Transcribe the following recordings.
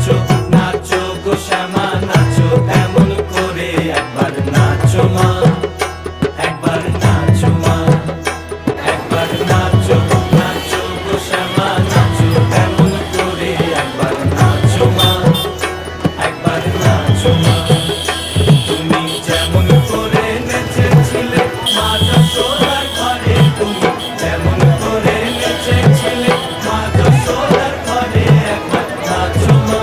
নাচো নাচো গো শ্যামা নাচো এমন করে একবার নাচো মা একবার নাচো মা একবার নাচো নাচো গো শ্যামা নাচো এমন করে একবার নাচো মা একবার নাচো মা তুমি যেমন করে নেচেছিলে মা যশোদার ঘরে তুমি যেমন করে নেচেছিলে মা যশোদার ঘরে একবার নাচো মা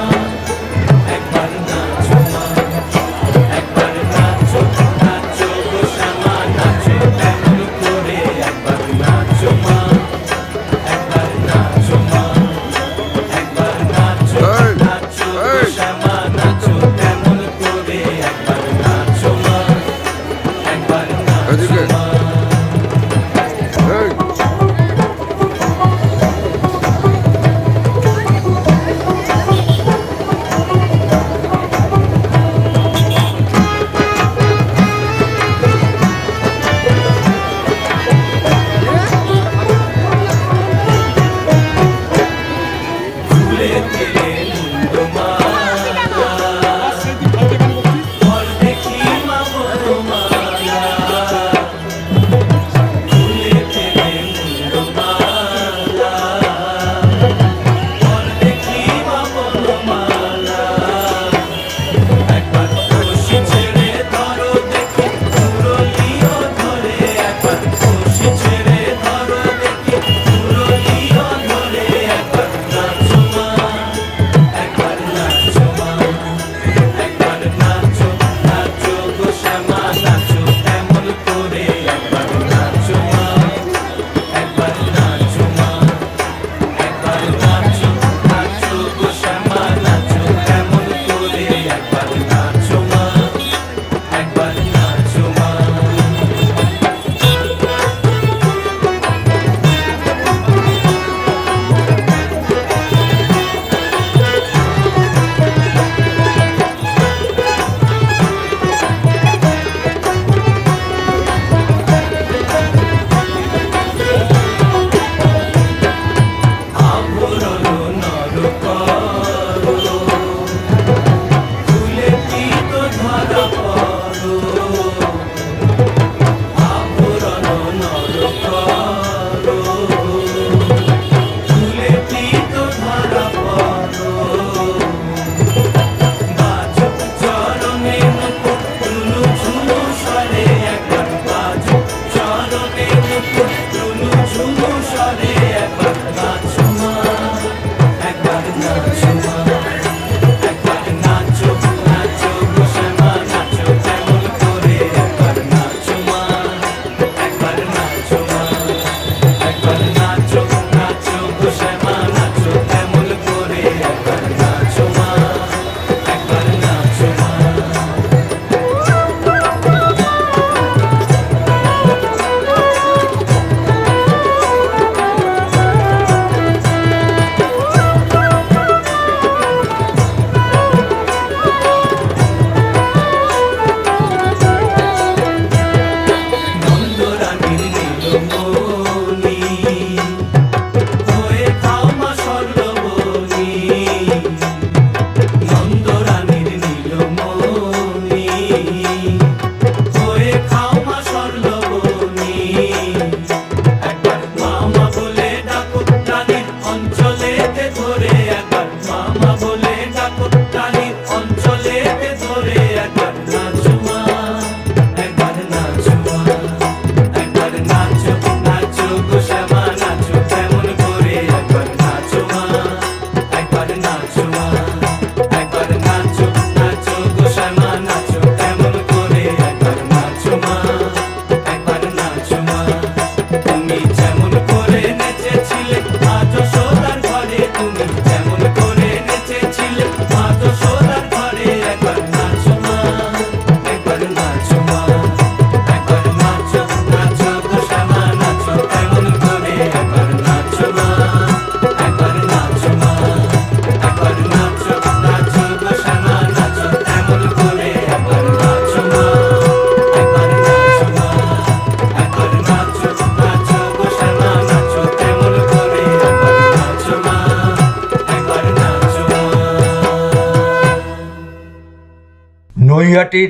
নৈহাটির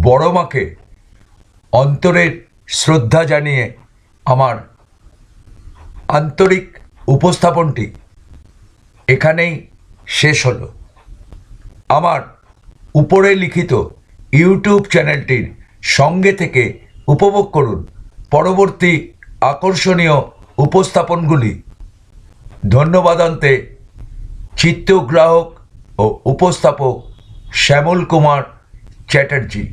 বড় মাকে অন্তরের শ্রদ্ধা জানিয়ে আমার আন্তরিক উপস্থাপনটি এখানেই শেষ হলো। আমার উপরে লিখিত ইউটিউব চ্যানেলটির সঙ্গে থেকে উপভোগ করুন পরবর্তী আকর্ষণীয় উপস্থাপনগুলি। ধন্যবাদান্তে চিত্রগ্রাহক ও উপস্থাপক শ্যামল কুমার চ্যাটার্জি।